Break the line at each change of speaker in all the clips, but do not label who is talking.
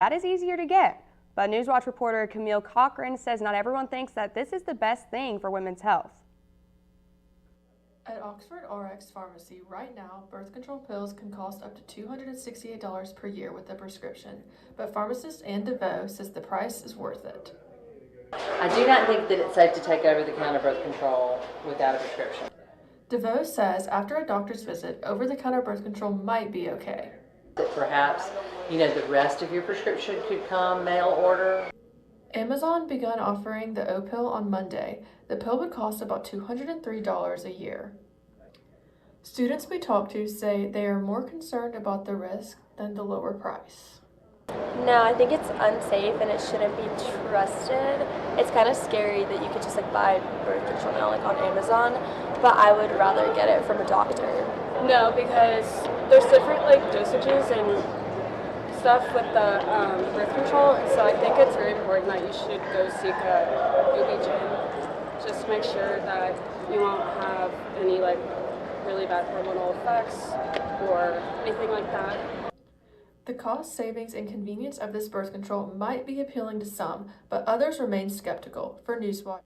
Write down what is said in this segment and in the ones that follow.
That is easier to get. But NewsWatch reporter Camille Cochran says not everyone thinks that this is the best thing for women's health.
At Oxford RX Pharmacy, right now, birth control pills can cost up to $268 per year with a prescription, but pharmacist Ann DeVoe says the price is worth it.
I do not think that it's safe to take over-the-counter birth control without a prescription.
DeVoe says after a doctor's visit, over-the-counter birth control might be okay.
That perhaps, the rest of your prescription could come mail order.
Amazon began offering the O-pill on Monday. The pill would cost about $203 a year. Students we talked to say they are more concerned about the risk than the lower price.
No, I think it's unsafe and it shouldn't be trusted. It's kind of scary that you could just buy birth control now on Amazon, but I would rather get it from a doctor.
No, because there's different dosages and stuff with the birth control, so I think it's very important that you should go seek a OB-GYN just to make sure that you won't have any really bad hormonal effects or anything like that.
The cost savings and convenience of this birth control might be appealing to some, but others remain skeptical. For NewsWatch.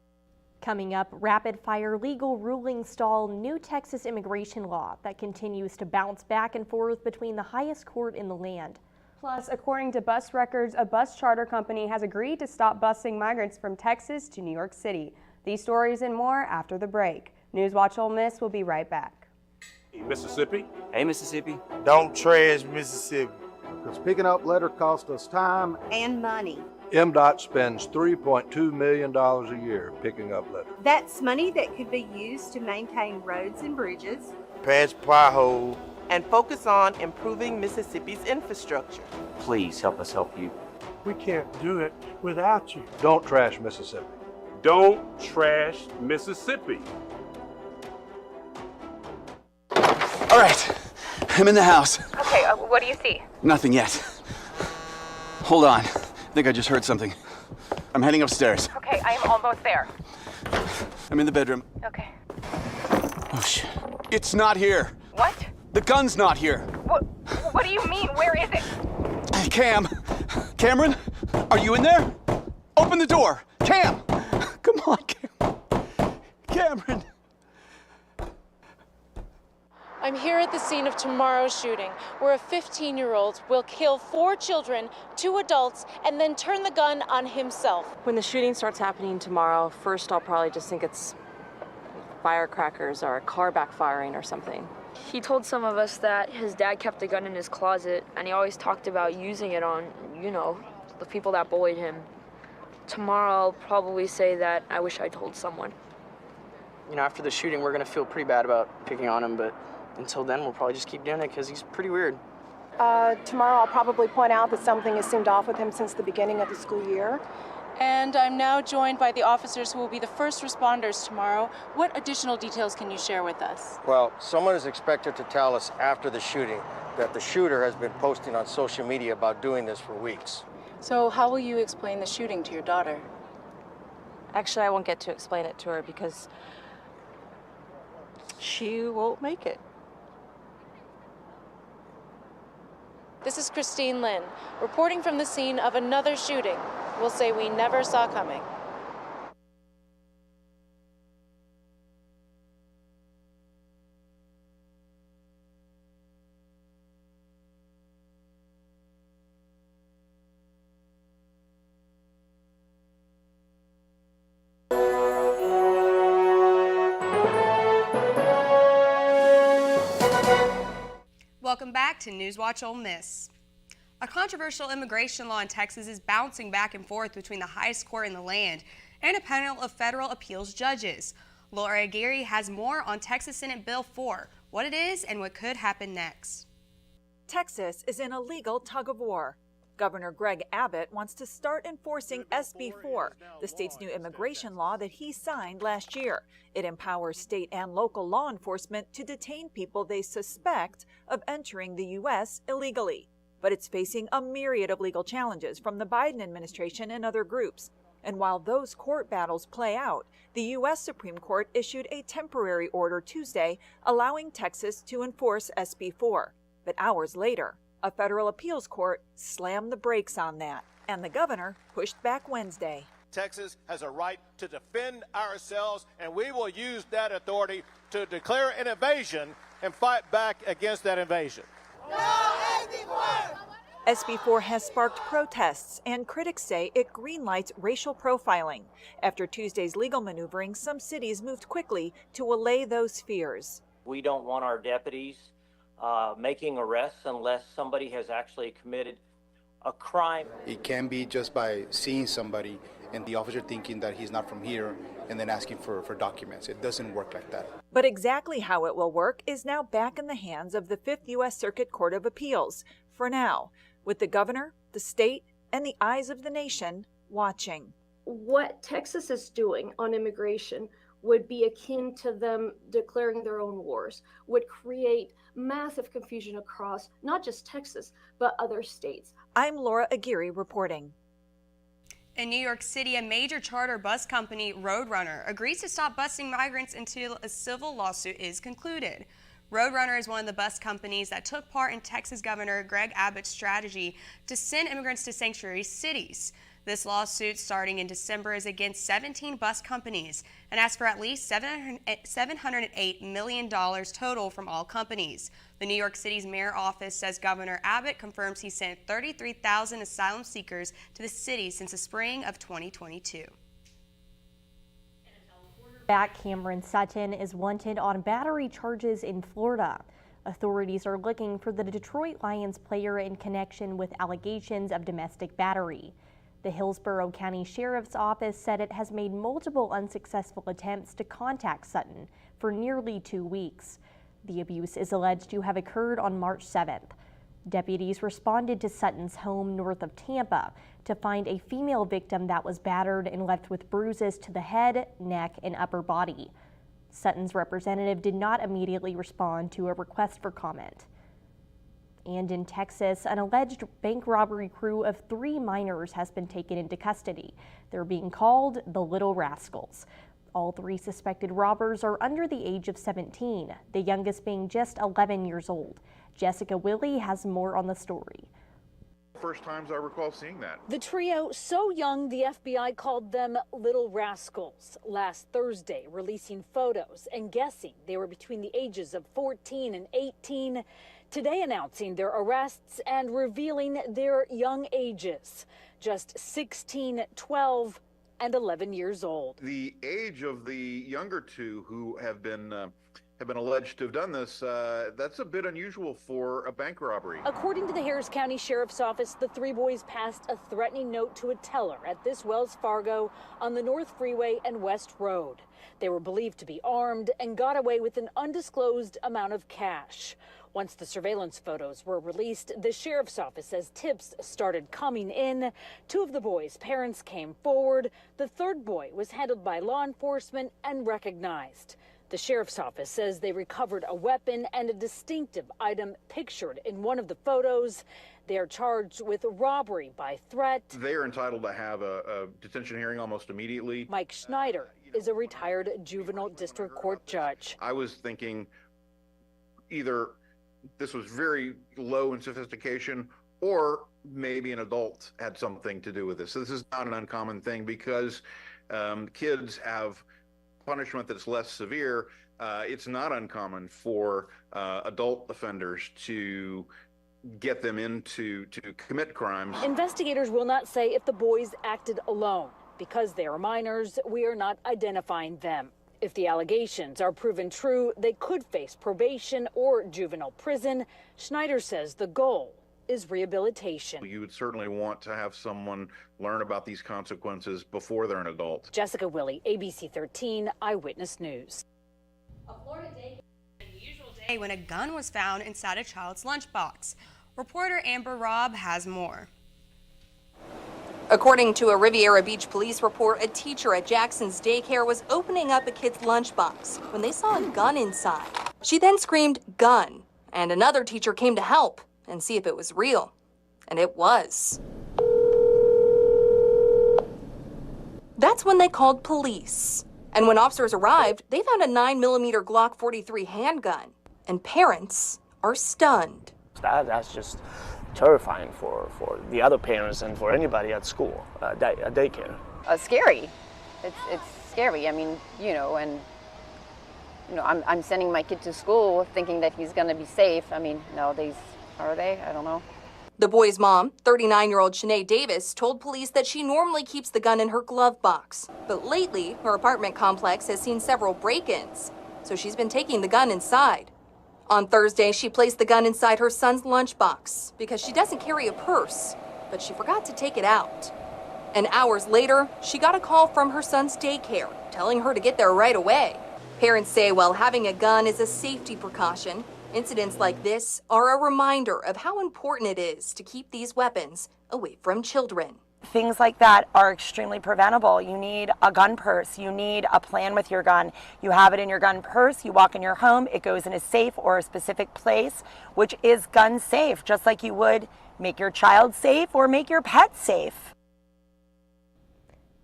Coming up, rapid-fire legal rulings stall new Texas immigration law that continues to bounce back and forth between the highest court in the land.
Plus, according to bus records, a bus charter company has agreed to stop busing migrants from Texas to New York City. These stories and more after the break. NewsWatch Ole Miss will be right back.
Mississippi.
Hey, Mississippi.
Don't trash Mississippi.
Because picking up litter costs us time
and money.
MDOT spends $3.2 million a year picking up litter.
That's money that could be used to maintain roads and bridges,
patch potholes,
and focus on improving Mississippi's infrastructure.
Please help us help you.
We can't do it without you.
Don't trash Mississippi.
Don't trash Mississippi.
All right, I'm in the house.
Okay, what do you see?
Nothing yet. Hold on. I think I just heard something. I'm heading upstairs.
Okay, I am almost there.
I'm in the bedroom.
Okay.
Oh, shit. It's not here.
What?
The gun's not here.
What do you mean? Where is it?
Cameron, are you in there? Open the door. Cam! Come on, Cameron.
I'm here at the scene of tomorrow's shooting, where a 15-year-old will kill 4 children, 2 adults, and then turn the gun on himself.
When the shooting starts happening tomorrow, first I'll probably just think it's firecrackers or a car backfiring or something.
He told some of us that his dad kept the gun in his closet, and he always talked about using it on, the people that bullied him. Tomorrow I'll probably say that I wish I told someone.
After the shooting, we're gonna feel pretty bad about picking on him, but until then, we'll probably just keep doing it because he's pretty weird.
Tomorrow I'll probably point out that something has seemed off with him since the beginning of the school year.
And I'm now joined by the officers who will be the first responders tomorrow. What additional details can you share with us?
Well, someone is expected to tell us after the shooting that the shooter has been posting on social media about doing this for weeks.
So how will you explain the shooting to your daughter?
Actually, I won't get to explain it to her because she won't make it.
This is Christine Lynn, reporting from the scene of another shooting we'll say we never saw coming.
Welcome back to NewsWatch Ole Miss. A controversial immigration law in Texas is bouncing back and forth between the highest court in the land and a panel of federal appeals judges. Laura Aguirre has more on Texas Senate Bill 4, what it is and what could happen next.
Texas is in a legal tug-of-war. Governor Greg Abbott wants to start enforcing SB 4, the state's new immigration law that he signed last year. It empowers state and local law enforcement to detain people they suspect of entering the U.S. illegally. But it's facing a myriad of legal challenges from the Biden administration and other groups. And while those court battles play out, the U.S. Supreme Court issued a temporary order Tuesday allowing Texas to enforce SB 4. But hours later, A federal appeals court slammed the brakes on that, and the governor pushed back Wednesday.
Texas has a right to defend ourselves, and we will use that authority to declare an invasion and fight back against that invasion.
No SB4! SB4 has sparked protests, and critics say it greenlights racial profiling. After Tuesday's legal maneuvering, some cities moved quickly to allay those fears.
We don't want our deputies making arrests unless somebody has actually committed a crime.
It can be just by seeing somebody and the officer thinking that he's not from here and then asking for documents. It doesn't work like that.
But exactly how it will work is now back in the hands of the 5th U.S. Circuit Court of Appeals, for now, with the governor, the state, and the eyes of the nation watching.
What Texas is doing on immigration would be akin to them declaring their own wars, would create massive confusion across not just Texas, but other states.
I'm Laura Aguirre reporting.
In New York City, a major charter bus company, Roadrunner, agrees to stop busing migrants until a civil lawsuit is concluded. Roadrunner is one of the bus companies that took part in Texas Governor Greg Abbott's strategy to send immigrants to sanctuary cities. This lawsuit, starting in December, is against 17 bus companies and asks for at least $708 million total from all companies. The New York City's mayor office says Governor Abbott confirms he sent 33,000 asylum seekers to the city since the spring of 2022.
Back Cameron Sutton is wanted on battery charges in Florida. Authorities are looking for the Detroit Lions player in connection with allegations of domestic battery. The Hillsborough County Sheriff's Office said it has made multiple unsuccessful attempts to contact Sutton for nearly 2 weeks. The abuse is alleged to have occurred on March 7th. Deputies responded to Sutton's home north of Tampa to find a female victim that was battered and left with bruises to the head, neck, and upper body. Sutton's representative did not immediately respond to a request for comment. And in Texas, an alleged bank robbery crew of 3 minors has been taken into custody. They're being called the Little Rascals. All 3 suspected robbers are under the age of 17, the youngest being just 11 years old. Jessica Willie has more on the story.
First times I recall seeing that.
The trio, so young the FBI called them Little Rascals last Thursday, releasing photos and guessing they were between the ages of 14 and 18. Today announcing their arrests and revealing their young ages, just 16, 12, and 11 years old.
The age of the younger 2 who have been alleged to have done this, that's a bit unusual for a bank robbery.
According to the Harris County Sheriff's Office, the 3 boys passed a threatening note to a teller at this Wells Fargo on the North Freeway and West Road. They were believed to be armed and got away with an undisclosed amount of cash. Once the surveillance photos were released, the sheriff's office says tips started coming in. 2 of the boys' parents came forward. The 3rd boy was handled by law enforcement and recognized. The sheriff's office says they recovered a weapon and a distinctive item pictured in one of the photos. They are charged with robbery by threat.
They are entitled to have a detention hearing almost immediately.
Mike Schneider is a retired juvenile district court judge.
I was thinking either this was very low in sophistication, or maybe an adult had something to do with this. So this is not an uncommon thing because kids have punishment that's less severe. It's not uncommon for adult offenders to get them to commit crimes.
Investigators will not say if the boys acted alone. Because they are minors, we are not identifying them. If the allegations are proven true, they could face probation or juvenile prison. Schneider says the goal is rehabilitation.
You would certainly want to have someone learn about these consequences before they're an adult.
Jessica Willie, ABC 13 Eyewitness News.
A Florida day was an unusual day when a gun was found inside a child's lunchbox. Reporter Amber Robb has more.
According to a Riviera Beach police report, a teacher at Jackson's daycare was opening up a kid's lunchbox when they saw a gun inside. She then screamed, "Gun!" and another teacher came to help and see if it was real. And it was. That's when they called police. And when officers arrived, they found a 9mm Glock 43 handgun. And parents are stunned.
That's just
terrifying for the other parents and for anybody at school, at daycare.
Scary. It's scary. I mean, I'm sending my kid to school thinking that he's going to be safe. I mean, nowadays, are they? I don't know.
The boy's mom, 39-year-old Shanae Davis, told police that she normally keeps the gun in her glove box. But lately, her apartment complex has seen several break-ins, so she's been taking the gun inside. On Thursday, she placed the gun inside her son's lunchbox because she doesn't carry a purse, but she forgot to take it out. And hours later, she got a call from her son's daycare, telling her to get there right away. Parents say while having a gun is a safety precaution, incidents like this are a reminder of how important it is to keep these weapons away from children.
Things like that are extremely preventable. You need a gun purse. You need a plan with your gun. You have it in your gun purse. You walk in your home. It goes in a safe or a specific place, which is gun safe, just like you would make your child safe or make your pet safe.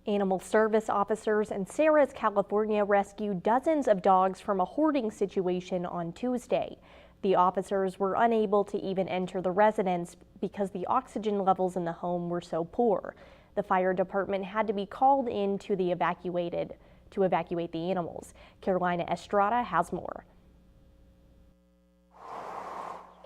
Animal service officers in Sarah's, California rescued dozens of dogs from a hoarding situation on Tuesday. The officers were unable to even enter the residence because the oxygen levels in the home were so poor. The fire department had to be called in to evacuate the animals. Carolina Estrada has more.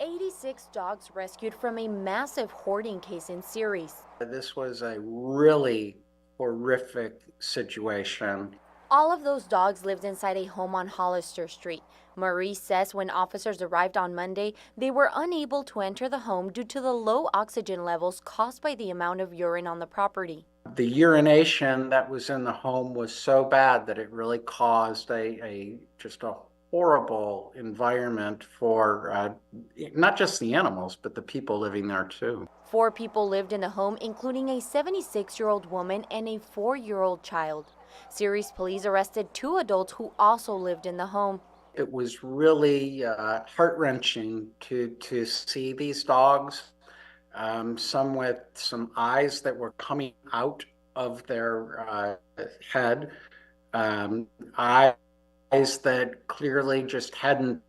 86 dogs rescued from a massive hoarding case in Ceres.
This was a really horrific situation.
All of those dogs lived inside a home on Hollister Street. Marie says when officers arrived on Monday, they were unable to enter the home due to the low oxygen levels caused by the amount of urine on the property.
The urination that was in the home was so bad that it really caused just a horrible environment for not just the animals, but the people living there too.
4 people lived in the home, including a 76-year-old woman and a 4-year-old child. Ceres police arrested 2 adults who also lived in the home.
It was really heart-wrenching to see these dogs, some with some eyes that were coming out of their head, eyes that clearly just hadn't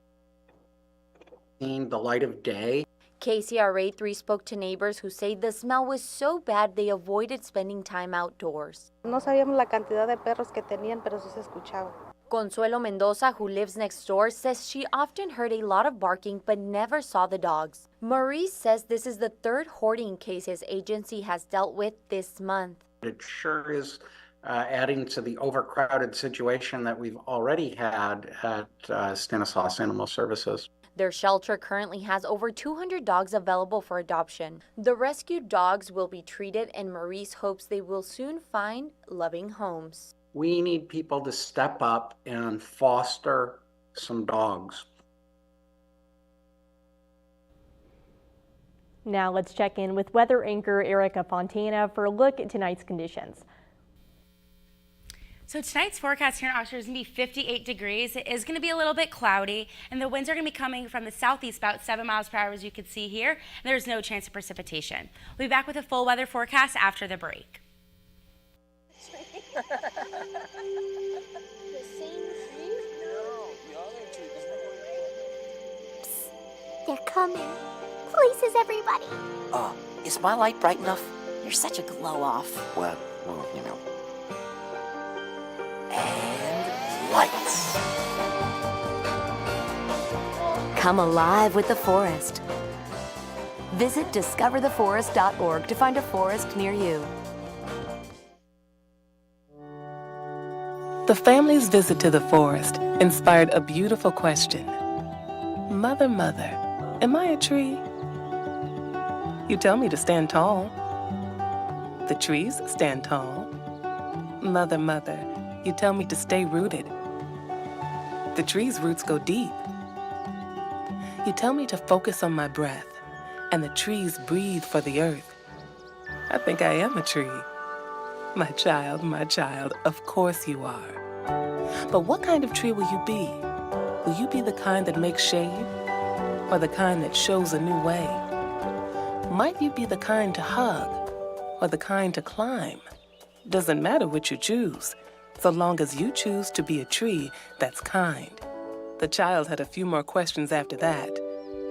seen the light of day.
KCRA 3 spoke to neighbors who say the smell was so bad they avoided spending time outdoors.
No sabíamos la cantidad de perros que tenían, pero eso se escuchaba.
Consuelo Mendoza, who lives next door, says she often heard a lot of barking but never saw the dogs. Maurice says this is the 3rd hoarding case his agency has dealt with this month.
It sure is adding to the overcrowded situation that we've already had at Stanislaus Animal Services.
Their shelter currently has over 200 dogs available for adoption. The rescued dogs will be treated, and Maurice hopes they will soon find loving homes.
We need people to step up and foster some dogs.
Now let's check in with weather anchor Erica Fontana for a look at tonight's conditions.
So tonight's forecast here in Oxford is going to be 58 degrees. It is going to be a little bit cloudy, and the winds are going to be coming from the southeast about 7 miles per hour, as you can see here. And there's no chance of precipitation. We'll be back with a full weather forecast after the break.
They're coming. Places, everybody.
Is my light bright enough? You're such a glow-off. Well, you know. And lights.
Come alive with the forest. Visit discovertheforest.org to find a forest near you.
The family's visit to the forest inspired a beautiful question. Mother, mother, am I a tree? You tell me to stand tall. The trees stand tall. Mother, mother, you tell me to stay rooted. The tree's roots go deep. You tell me to focus on my breath, and the trees breathe for the earth. I think I am a tree. My child, of course you are. But what kind of tree will you be? Will you be the kind that makes shade, or the kind that shows a new way? Might you be the kind to hug, or the kind to climb? Doesn't matter what you choose, so long as you choose to be a tree that's kind. The child had a few more questions after that,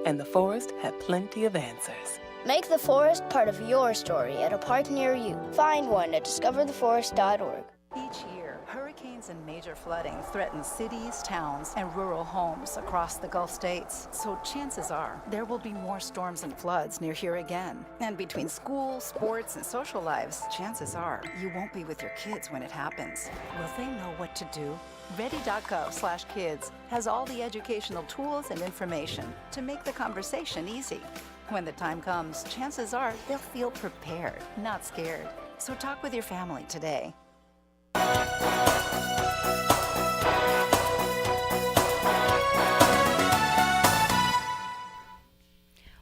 and the forest had plenty of answers.
Make the forest part of your story at a park near you. Find one at discovertheforest.org.
Each year, hurricanes and major flooding threaten cities, towns, and rural homes across the Gulf states. So chances are there will be more storms and floods near here again. And between school, sports, and social lives, chances are you won't be with your kids when it happens. Will they know what to do? Ready.gov/kids has all the educational tools and information to make the conversation easy. When the time comes, chances are they'll feel prepared, not scared. So talk with your family today.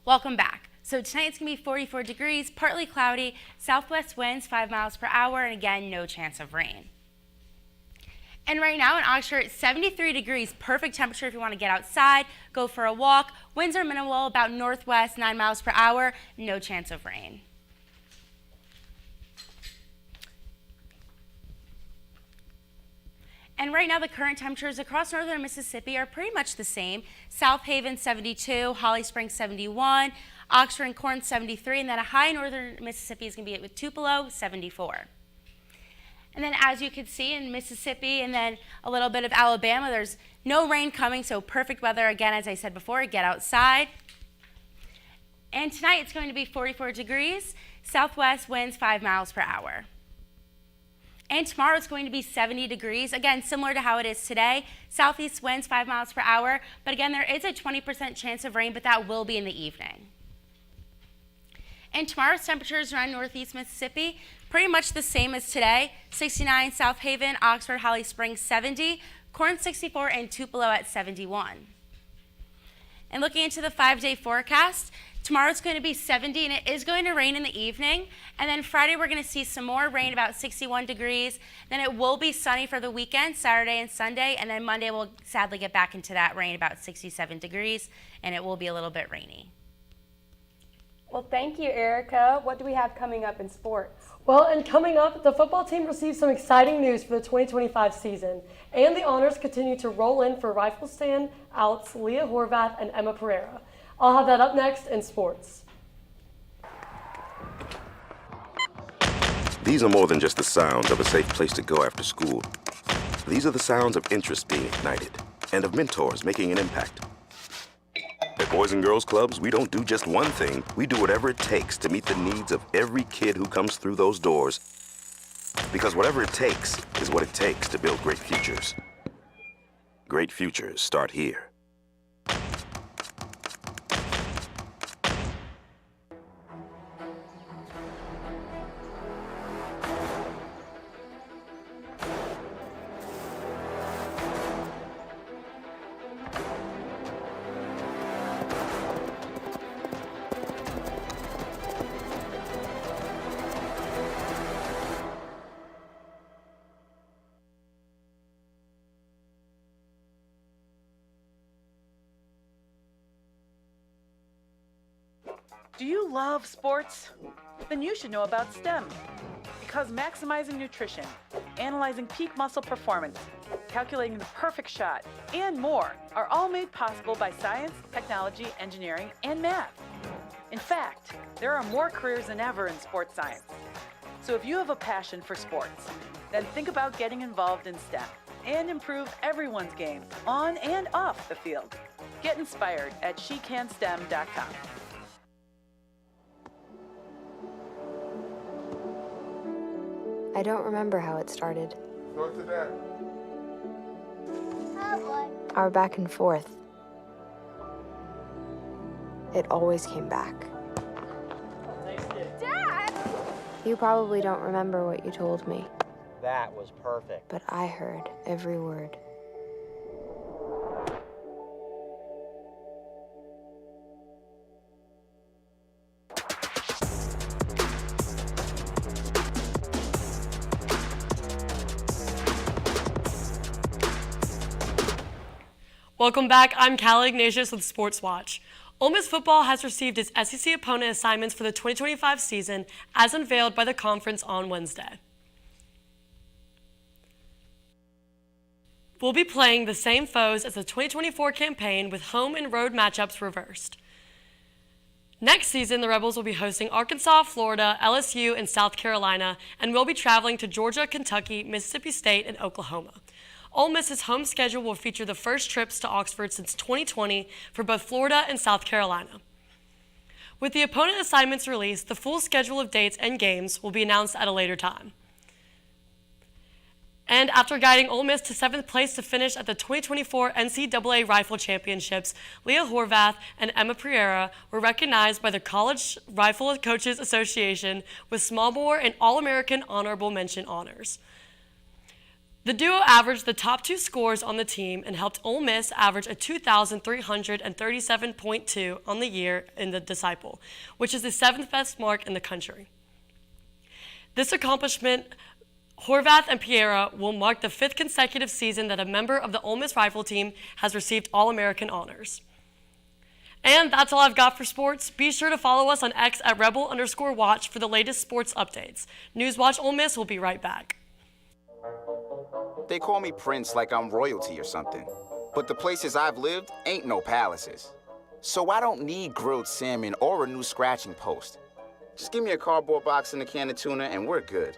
Welcome back. So tonight it's going to be 44 degrees, partly cloudy, southwest winds 5 miles per hour, and again, no chance of rain. And right now in Oxford, it's 73 degrees, perfect temperature if you want to get outside, go for a walk. Winds are minimal, about northwest, 9 miles per hour, no chance of rain. And right now the current temperatures across northern Mississippi are pretty much the same. South Haven 72, Holly Springs 71, Oxford and Corinth 73, and then a high in northern Mississippi is going to be with Tupelo 74. And then as you can see in Mississippi and then a little bit of Alabama, there's no rain coming, so perfect weather again, as I said before, get outside. And tonight it's going to be 44 degrees, southwest winds 5 miles per hour. And tomorrow it's going to be 70 degrees, again, similar to how it is today. Southeast winds 5 miles per hour, but again, there is a 20% chance of rain, but that will be in the evening. And tomorrow's temperatures around northeast Mississippi, pretty much the same as today. 69 South Haven, Oxford, Holly Springs 70, Corinth 64, and Tupelo at 71. And looking into the 5-day forecast, tomorrow it's going to be 70 and it is going to rain in the evening. And then Friday we're going to see some more rain, about 61 degrees. Then it will be sunny for the weekend, Saturday and Sunday. And then Monday we'll sadly get back into that rain, about 67 degrees, and it will be a little bit rainy.
Well, thank you, Erica. What do we have coming up in sports?
Well, and coming up, the football team received some exciting news for the 2025 season, and the honors continue to roll in for rifle stand outs Leah Horvath and Emma Pereira. I'll have that up next in sports.
These are more than just the sounds of a safe place to go after school. These are the sounds of interest being ignited and of mentors making an impact. At Boys and Girls Clubs, we don't do just one thing. We do whatever it takes to meet the needs of every kid who comes through those doors. Because whatever it takes is what it takes to build great futures. Great futures start here.
Do you love sports? Then you should know about STEM. Because maximizing nutrition, analyzing peak muscle performance, calculating the perfect shot, and more are all made possible by science, technology, engineering, and math. In fact, there are more careers than ever in sports science. So if you have a passion for sports, then think about getting involved in STEM and improve everyone's game on and off the field. Get inspired at SheCanSTEM.com.
I don't remember how it started.
Go to that.
Our back and forth. It always came back.
Dad!
You probably don't remember what you told me,
That was perfect.
but I heard every word.
Welcome back. I'm Callie Ignatius with Sports Watch. Ole Miss football has received its SEC opponent assignments for the 2025 season as unveiled by the conference on Wednesday. We'll be playing the same foes as the 2024 campaign with home and road matchups reversed. Next season, the Rebels will be hosting Arkansas, Florida, LSU, and South Carolina, and will be traveling to Georgia, Kentucky, Mississippi State, and Oklahoma. Ole Miss's home schedule will feature the first trips to Oxford since 2020 for both Florida and South Carolina. With the opponent assignments released, the full schedule of dates and games will be announced at a later time. And after guiding Ole Miss to 7th place to finish at the 2024 NCAA Rifle Championships, Leah Horvath and Emma Pereira were recognized by the College Rifle Coaches Association with small bore and All-American honorable mention honors. The duo averaged the top 2 scores on the team and helped Ole Miss average a 2,337.2 on the year in the Disciple, which is the 7th best mark in the country. This accomplishment, Horvath and Pereira, will mark the 5th consecutive season that a member of the Ole Miss rifle team has received All-American honors. And that's all I've got for sports. Be sure to follow us on X at rebel_watch for the latest sports updates. NewsWatch Ole Miss will be right back.
They call me Prince like I'm royalty or something. But the places I've lived ain't no palaces. So I don't need grilled salmon or a new scratching post. Just give me a cardboard box and a can of tuna and we're good.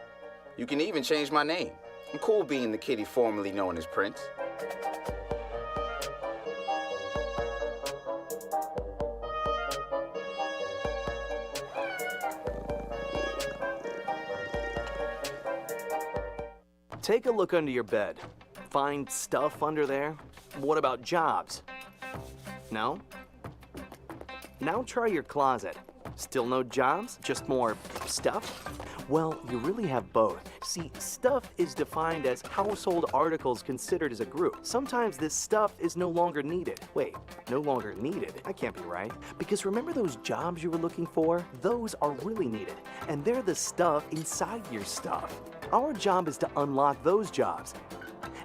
You can even change my name. I'm cool being the kitty formerly known as Prince.
Take a look under your bed. Find stuff under there? What about jobs? No? Now try your closet. Still no jobs? Just more stuff? Well, you really have both. See, stuff is defined as household articles considered as a group. Sometimes this stuff is no longer needed. Wait, no longer needed? That can't be right. Because remember those jobs you were looking for? Those are really needed. And they're the stuff inside your stuff. Our job is to unlock those jobs.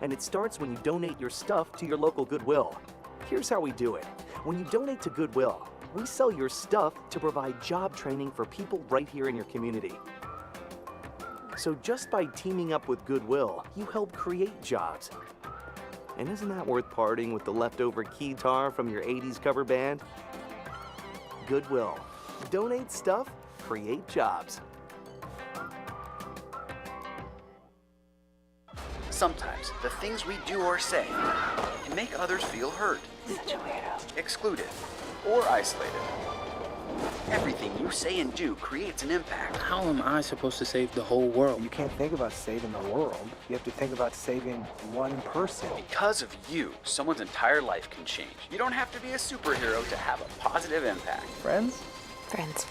And it starts when you donate your stuff to your local Goodwill. Here's how we do it. When you donate to Goodwill, we sell your stuff to provide job training for people right here in your community. So just by teaming up with Goodwill, you help create jobs. And isn't that worth parting with the leftover keytar from your 80s cover band? Goodwill. Donate stuff, create jobs.
Sometimes the things we do or say can make others feel hurt, excluded, or isolated. Everything you say and do creates an impact.
How am I supposed to save the whole world? You can't think about saving the world. You have to think about saving one person.
Because of you, someone's entire life can change. You don't have to be a superhero to have a positive impact.
Friends?
Friends.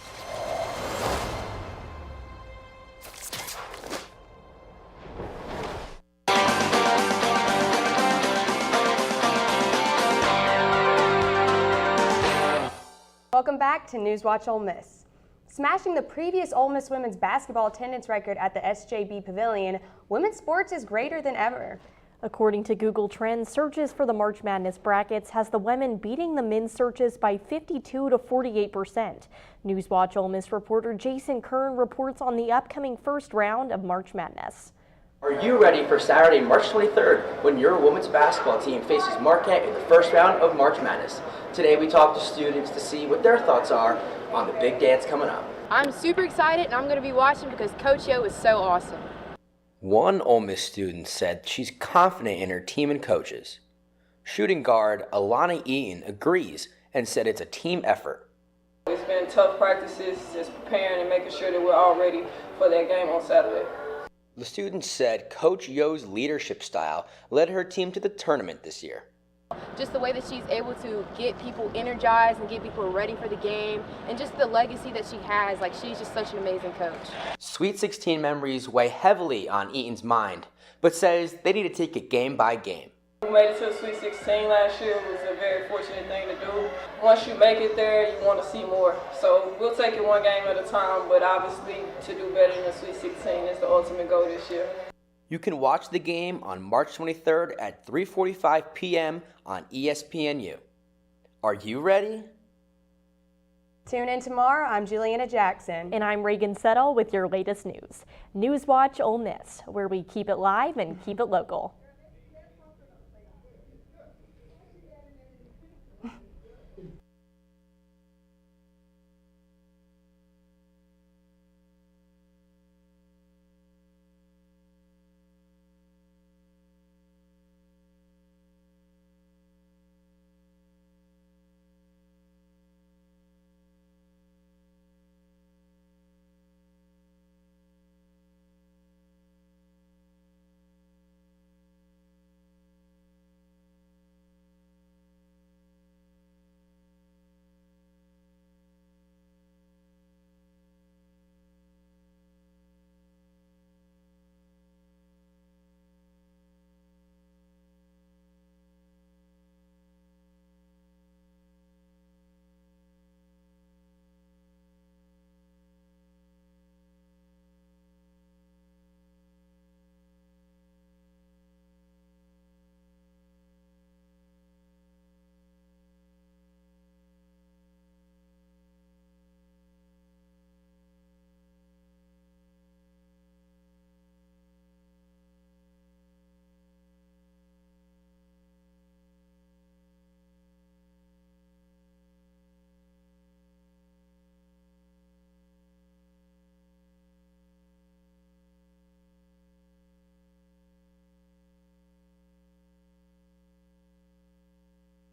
Welcome back to NewsWatch Ole Miss. Smashing the previous Ole Miss women's basketball attendance record at the SJB Pavilion, women's sports is greater than ever.
According to Google Trends, searches for the March Madness brackets has the women beating the men's searches by 52 to 48%. NewsWatch Ole Miss reporter Jason Kern reports on the upcoming first round of March Madness.
Are you ready for Saturday, March 23rd, when your women's basketball team faces Marquette in the first round of March Madness? Today we talk to students to see what their thoughts are on the big dance coming up.
I'm super excited and I'm going to be watching because Coach Yo is so awesome.
One Ole Miss student said she's confident in her team and coaches. Shooting guard Alana Eaton agrees and said it's a team effort.
It's been tough practices, just preparing and making sure that we're all ready for that game on Saturday.
The student said Coach Yo's leadership style led her team to the tournament this year.
Just the way that she's able to get people energized and get people ready for the game, and just the legacy that she has, like she's just such an amazing coach.
Sweet 16 memories weigh heavily on Eaton's mind, but says they need to take it game by game.
We made it to the Sweet 16 last year. It was a very fortunate thing to do. Once you make it there, you want to see more. So we'll take it one game at a time, but obviously to do better in the Sweet 16 is the ultimate goal this year.
You can watch the game on March 23rd at 3:45 p.m. on ESPNU. Are you ready?
Tune in tomorrow. I'm Juliana Jackson.
And I'm Reagan Settle with your latest news. NewsWatch Ole Miss, where we keep it live and keep it local.